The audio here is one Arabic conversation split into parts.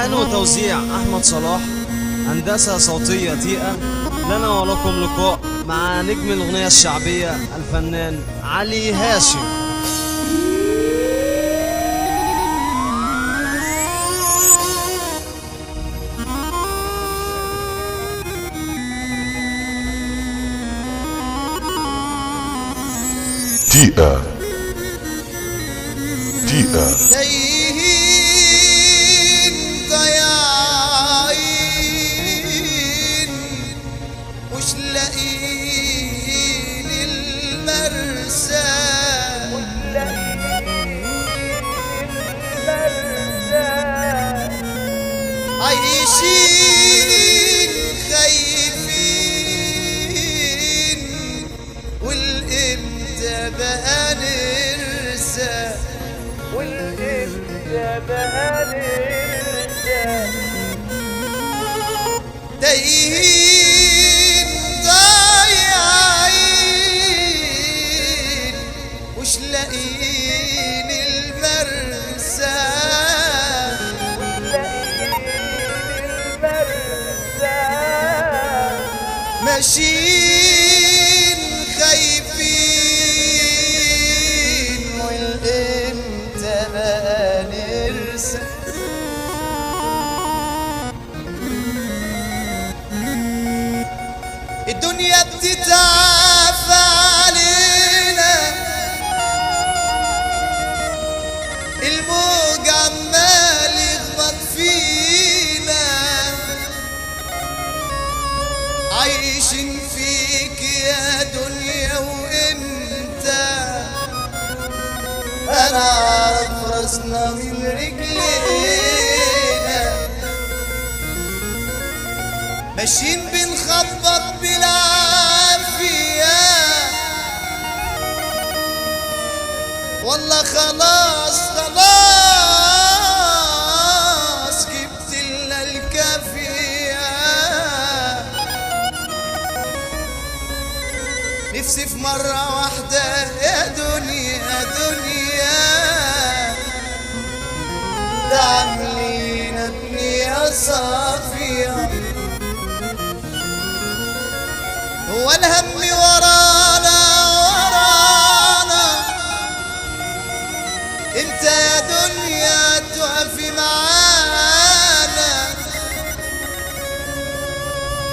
ألحان وتوزيع أحمد صلاح، هندسة صوتية تيئة. لنا ولكم لقاء مع نجم الأغنية الشعبية الفنان علي هاشم. تيئة تيئة تايهين ضايعين مش لاقيين المرسى، عايشين خايفين والامتى بقى نرسى، تايهين ضايعين مش لاقيين المرسى، ماشيين خايفين والامتى بقى نرسى. الدنيا بتتعافى علينا، الموج عمال يخبط فينا، عايشين فيك يا دنيا وانت انا اعرف راسنا من رجلينا، ماشيين بنخبط بالعافية، والله خلاص خلاص جبت لنا الكافية، نفسي في مرة واحدة يا دنيا دنيا تعملينا بنية صافية، هو الهم ورانا ورانا، انت يا دنيا تقفي معانا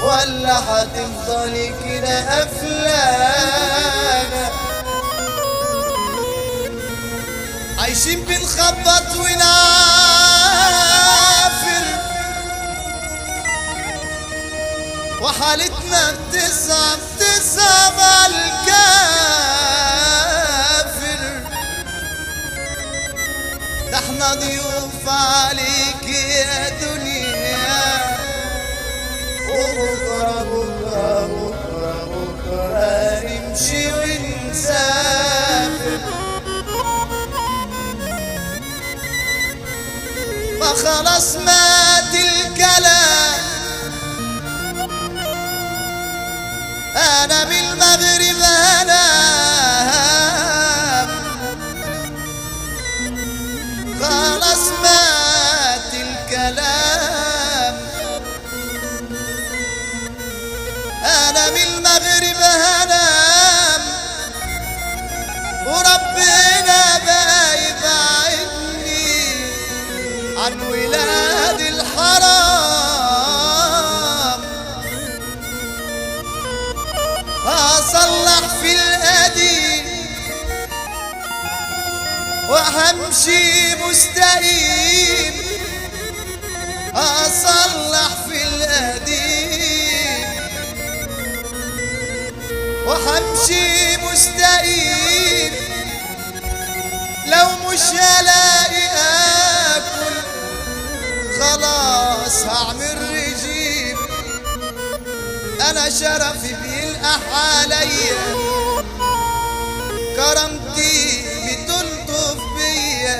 ولا هتفضلي كده قفلانة، عايشين بنخبط ونعافر وحالتنا بتصعب تصعب عالكافر، ده احنا ضيوف عليك يا دنيا، وبكرة بكرة بكرة بكرة نمشي ونسافر، فخلاص مات الكلام، أنا بالمغرب هنام، خلاص مات الكلام، أنا بالمغرب هنام، وربنا بقى يبعدني عن ولاد الحرام، هصلح في القديم وهمشي مستقيم، هصلح في القديم وهمشي مستقيم، لو مش هلاقي اكل خلاص هعمل رجيم، انا شرفي بيلقح عليا، كرامتي بتلطف بيا،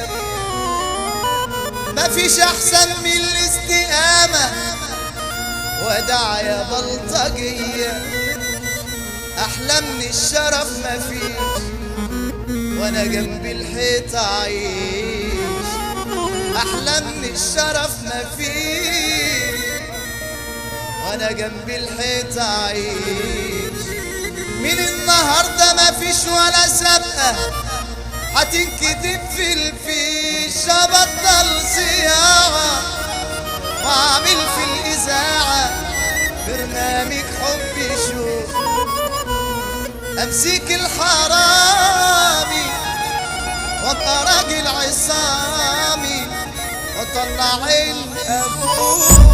مفيش احسن من الاستقامة، ودع يا بلطجية، احلى من الشرف مفيش، وانا جنب الحيط عايش، احلى من الشرف ما فيه، وانا جنب الحيط اعيش. من النهارده ما فيش ولا سابقه هتنكتب في الفيش، ابطل صياعه واعمل في الاذاعه برنامج حب يشوف، امسك الحرامي وابقى راجل عصامي واطلع عين ابوه.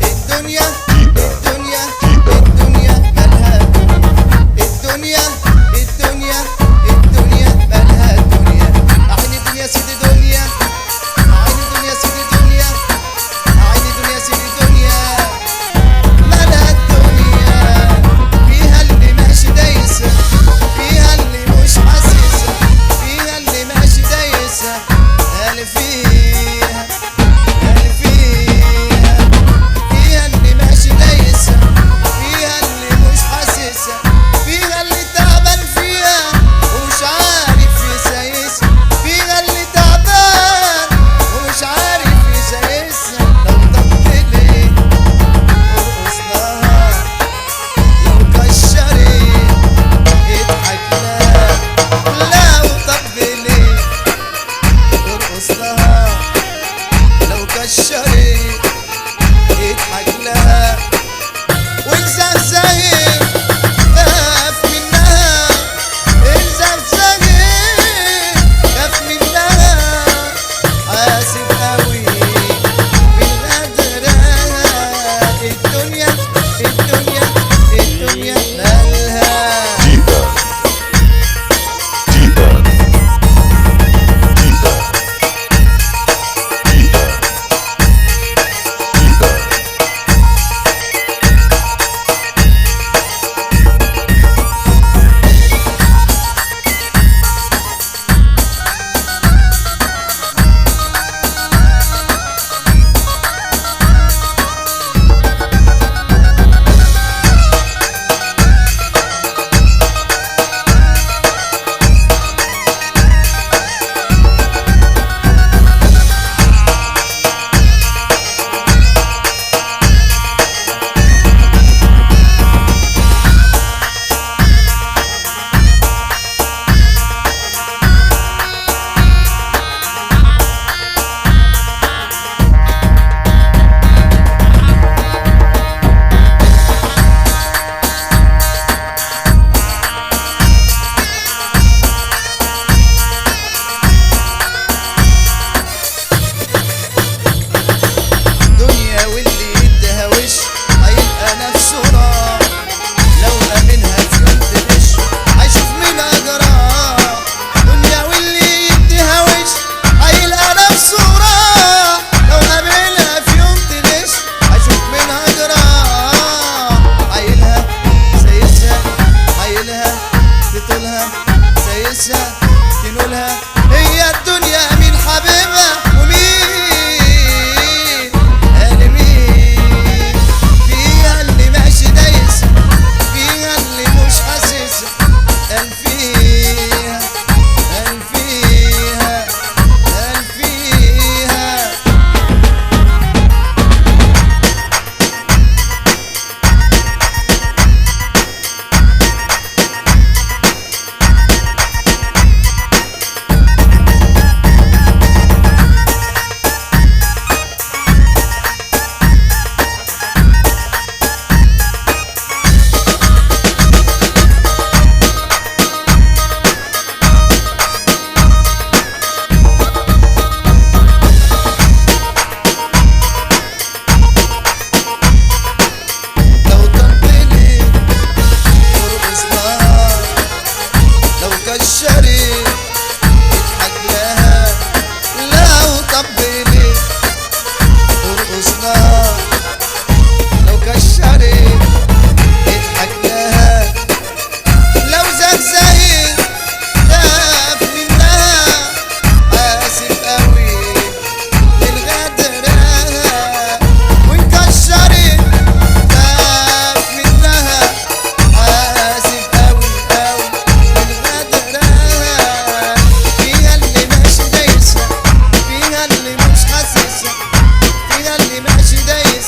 الدنيا الدنيا الدنيا مالها الدنيا الدنيا الدنيا مالها الدنيا. عيني الدنيا سيدي دنيا، عيني الدنيا سيدي دنيا، عيني الدنيا سيدي دنيا مالها الدنيا. فيها اللي ماشي دايسة، فيها اللي مش حاسسة، فيها اللي ماشي دايسة، قال فيها قال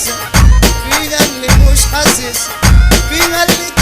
حاسس، فيها اللي مش حاسس، فيها اللي